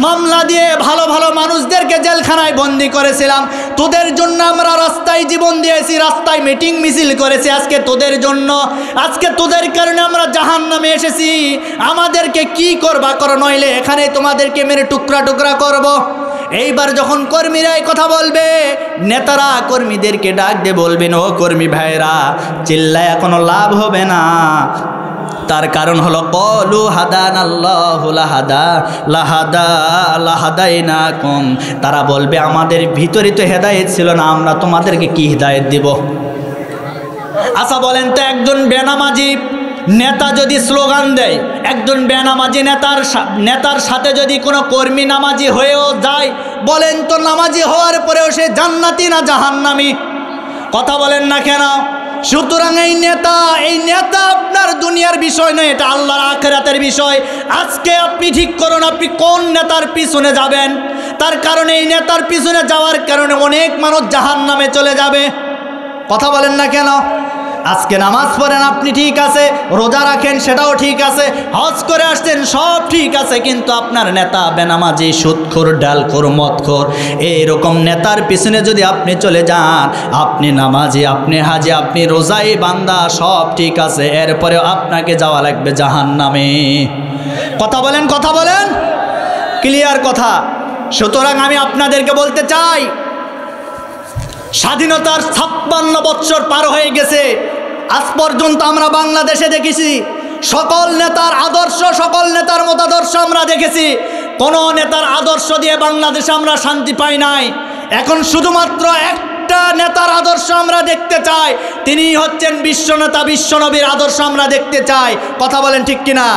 মামলা দিয়ে ভালো ভালো মানুষদেরকে জেলখানায় বন্দি করেছিলাম, তোদের জন্য আমরা রাস্তায় জীবন দিয়েছি, রাস্তায় মিটিং মিছিল করেছি, আজকে তোদের জন্য, আজকে তোদের কারণে আমরা জাহান্নামে এসেছি, আমাদেরকে কি করবা করো, নইলে এখানে তোমাদেরকে মেরে টুকরা টুকরা করব। এইবার যখন কর্মীরা এই কথা বলবে, নেতারা কর্মীদেরকে ডাক দিয়ে বলবেন, ও কর্মী ভাইরা, চিল্লায় কোনো লাভ হবে না। তার কারণ হলো, ক্বালু হাদানাল্লাহু লাহাদাইনাকুম। তারা বলবে, আমাদের ভিতরে তো হেদায়েত ছিল না, আমরা তোমাদেরকে কি হেদায়েত দিব? আচ্ছা বলেন তো, একজন বেনামাজি নেতা যদি স্লোগান দেয়, একজন বেনামাজি নেতার সাথে যদি কোনো কর্মী নামাজি হয়েও যায়, বলেন তো নামাজি হওয়ার পরেও সে জান্নাতি না জাহান্নামী? কথা বলেন না কেন? সুতরাং এই নেতা আপনার দুনিয়ার বিষয় নয়, এটা আল্লাহর আখিরাতের বিষয়। আজকে আপনি ঠিক করুন, আপনি কোন নেতার পিছনে যাবেন। তার কারণে এই নেতার পিছনে যাওয়ার কারণে অনেক মানুষ জাহান্নামে চলে যাবে। কথা বলেন না কেন? আজকে নামাজ পড়েন আপনি, ঠিক আছে, রোজা রাখেন সেটাও ঠিক আছে, হজ করে আসছেন সব ঠিক আছে, কিন্তু আপনার নেতা বেনামাজি, সুদখোর, ডালখোর, মদখোর, এইরকম নেতার পিছনে যদি আপনি চলে যান, আপনি নামাজি, আপনি হাজি, আপনি রোজাই বান্দা, সব ঠিক আছে, এরপরেও আপনাকে যাওয়া লাগবে জাহান্নামে। কথা বলেন, কথা বলেন, ক্লিয়ার কথা। সুতরাং আমি আপনাদেরকে বলতে চাই, স্বাধীনতার 56 বৎসর পার হয়ে গেছে, আজ পর্যন্ত আমরা বাংলাদেশে দেখেছি সকল নেতার আদর্শ, সকল নেতার মতাদর্শ আমরা দেখেছি, কোন নেতার আদর্শ দিয়ে বাংলাদেশে আমরা শান্তি পাই নাই। এখন শুধুমাত্র একটা নেতার আদর্শ আমরা দেখতে চাই, তিনি হচ্ছেন বিশ্বনেতা, বিশ্বনবীর আদর্শ আমরা দেখতে চাই। কথা বলেন ঠিক কিনা?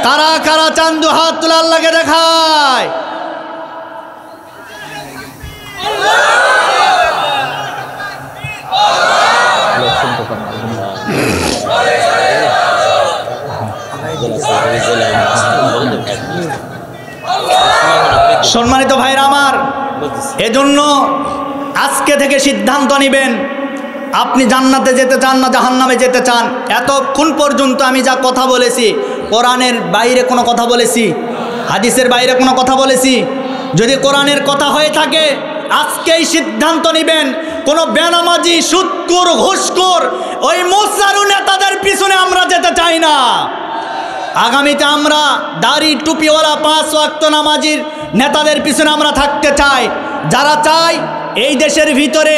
কারা কারা চান দু হাত তুলে আল্লাহকে দেখায়। সম্মানিত ভাইরা আমার, এজন্য আজকে থেকে সিদ্ধান্ত নেবেন আপনি জান্নাতে যেতে চান না জাহান্নামে যেতে চান। এতক্ষণ পর্যন্ত আমি যা কথা বলেছি, কোরআনের বাইরে কোনো কথা বলেছি? হাদিসের বাইরে কোনো কথা বলেছি? যদি কোরআনের কথা হয়ে থাকে আজকেই সিদ্ধান্ত নেবেন, কোনো বেনামাজি, সুদখোর, ঘুষখোর, ওই মোসারু নেতাদের পিছনে আমরা যেতে চাই না। আগামীতে আমরা দাড়ি টুপিওয়ালা 5 ওয়াক্ত নামাজির নেতাদের পিছনে আমরা থাকতে চাই, যারা চাই এই দেশের ভিতরে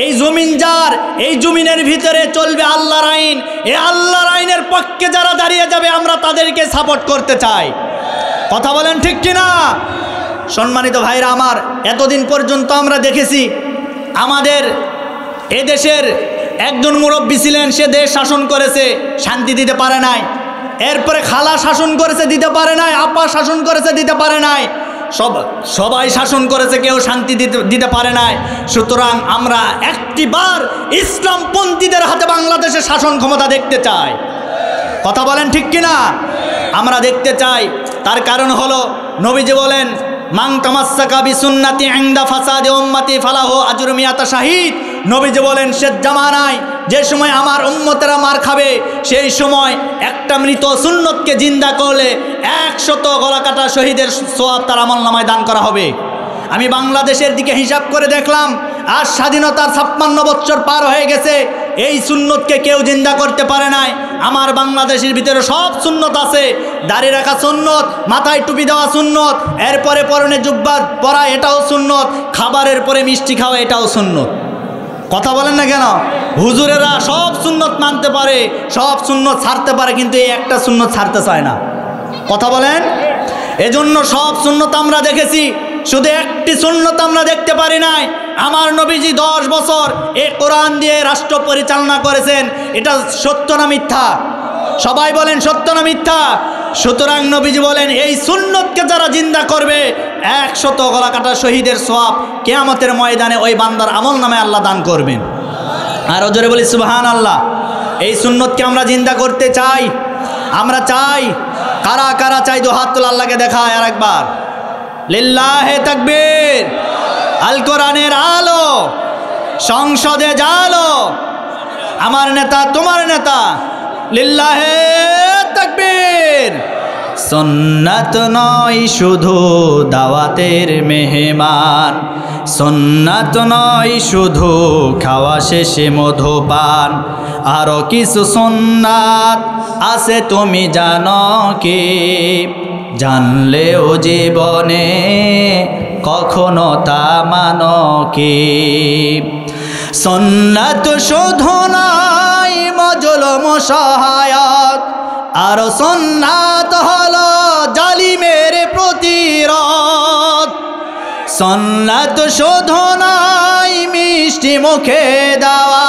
এই জমিন যার, এই জমিনের ভিতরে চলবে আল্লাহর আইন। এই আল্লাহর আইনের পক্ষে যারা দাঁড়িয়ে যাবে আমরা তাদেরকে সাপোর্ট করতে চাই। কথা বলেন ঠিক কিনা? সম্মানিত ভাইরা আমার, এতদিন পর্যন্ত আমরা দেখেছি আমাদের এদেশের একজন মুরব্বী ছিলেন, সে দেশ শাসন করেছে, শান্তি দিতে পারে নাই। এরপরে খালা শাসন করেছে, দিতে পারে নাই। আপা শাসন করেছে, দিতে পারে নাই। সবাই শাসন করেছে, কেউ শান্তি দিতে পারে নাই। সুতরাং আমরা একটিবার ইসলামপন্থীদের হাতে বাংলাদেশের শাসন ক্ষমতা দেখতে চাই। কথা বলেন ঠিক কিনা? আমরা দেখতে চাই। তার কারণ হলো নবীজি বলেন, মান তামাসসাকা বিসুন্নতি ইনদা ফাসাদি উম্মতি ফালাহু আজরু মিয়াতা শাহীদ। নবীজি বলেন, শেষ জামানায় যে সময় আমার উম্মতেরা মার খাবে, সেই সময় একটা মৃত সুন্নতকে জিন্দা করলে 100 গলা কাটা শহীদের সওয়াব তার আমলনামায় দান করা হবে। আমি বাংলাদেশের দিকে হিসাব করে দেখলাম, আর স্বাধীনতার 56 বছর পার হয়ে গেছে, এই সুন্নতকে কেউ জিন্দা করতে পারে নাই। আমার বাংলাদেশের ভিতরে সব সুন্নত আছে। দাড়ি রাখা সুন্নত, মাথায় টুপি দেওয়া সুন্নত, এরপরে পরনে জুব্বা পরা এটাও সুন্নত, খাবারের পরে মিষ্টি খাওয়া এটাও সুন্নত। কথা বলেন না কেন? হুজুরেরা সব সুন্নত মানতে পারে, সব সুন্নত ছাড়তে পারে, কিন্তু এই একটা সুন্নত ছাড়তে চায় না। কথা বলেন? এজন্য সব সুন্নত আমরা দেখেছি, শুধু একটি সুন্নত আমরা দেখতে পারি নাই। আমার নবীজি 10 বছর এই কোরআন দিয়ে রাষ্ট্র পরিচালনা করেছেন। এটা সত্য না মিথ্যা? সবাই বলেন সত্য না মিথ্যা? সুতরাং নবীজি বলেন, এই সুন্নতকে যারা জিন্দা করবে 100 গলা কাটা শহীদের সওয়াব কিয়ামতের ময়দানে ওই বান্দার আমল নামে আল্লাহ দান করবেন। আর জোরে বলি সুবহানাল্লাহ। এই সুন্নতকে আমরা জিন্দা করতে চাই, আমরা চাই। কারা কারা চাই দু হাত তুলে আল্লাহকে দেখায় আর একবার। লিল্লাহে তাকবীর। আল কোরআনের আলো, সংসদে জালো, আমার নেতা তোমার নেতা। লিল্লাহে তাকবীর। সুন্নাত নয় শুধু দাওয়াতের মেহমান, সুন্নাত নয় শুধু খাওয়া শেষে মধুপান, আরো কিছু সুন্নাত আছে তুমি জানো কি? জানলেও জীবনে কখনো তা মানো কি? সুন্নাত শুধু নয় মজলুম সহায়ক, আর সুন্নাত হলো জালিমের প্রতিরোধ। সুন্নাত শুধু নয় মিষ্টি মুখে দেওয়া,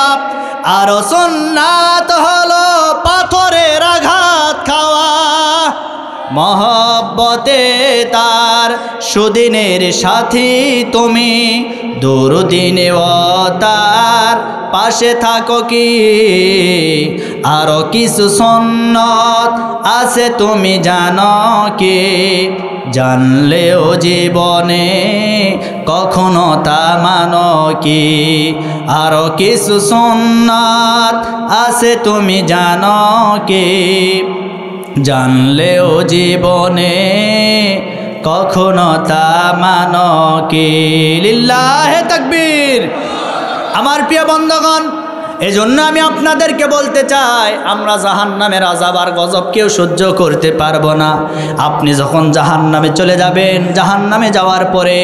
আর সুন্নাত হলো পাথরের আঘাত খাওয়া। মহব্বতে তার সুদিনের সাথী তুমি, দুর্দিনেও তার পাশে থাকো কি? আরো কিছু সুন্নত আছে তুমি জানো কি? জানলেও জীবনে কখনো তা মানো কি? আরো কিছু সুন্নত আছে তুমি জানো কি? জানলেও জীবনে কখনো তা মানো কি? লিল্লাহে তাকবীর। আমার প্রিয় বন্ধুগণ, এজন্য আমি আপনাদেরকে বলতে চাই, আমরা জাহান্নামের আযাব আর গজব কেউ সহ্য করতে পারবো না। আপনি যখন জাহান্নামে চলে যাবেন, জাহান্নামে যাওয়ার পরে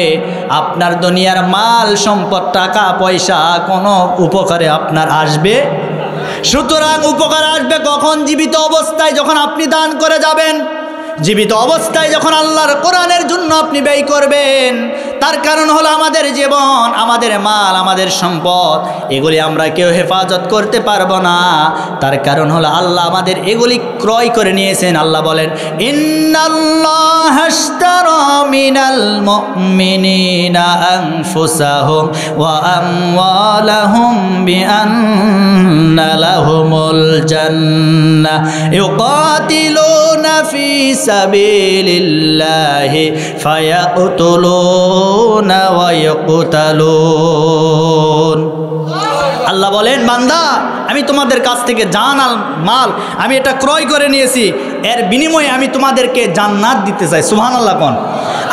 আপনার দুনিয়ার মাল সম্পদ, টাকা পয়সা কোনো উপকারে আপনার আসবে? সুতরাং উপকার আসবে কখন? জীবিত অবস্থায় যখন আপনি দান করে যাবেন, জীবিত অবস্থায় যখন আল্লাহর কোরআনের জন্য আপনি ব্যয় করবেন, তার কারণ হলো আমাদের জীবন, আমাদের মাল, আমাদের সম্পদ, এগুলি আমরা কেউ হেফাজত করতে পারবো না। তার কারণ হলো আল্লাহ আমাদের এগুলি ক্রয় করে নিয়েছেন। আল্লাহ বলেন, ইন্নাল্লাহা আশতারা মিনাল মুমিনিনা আনফুসাহুম ওয়া আমওয়ালাহুম বিআন্না লাহুমুল জান্নাহ ইউকাতিলুনা ফি সাবিলিল্লাহি ফায়াকতুলুনা ওয়া ইয়াকতালুন। আল্লাহ বলেন, বান্দা আমি তোমাদের কাছ থেকে জান আর মাল আমি এটা ক্রয় করে নিয়েছি, এর বিনিময়ে আমি তোমাদেরকে জান্নাত দিতে চাই। সুবহানাল্লাহ কোন।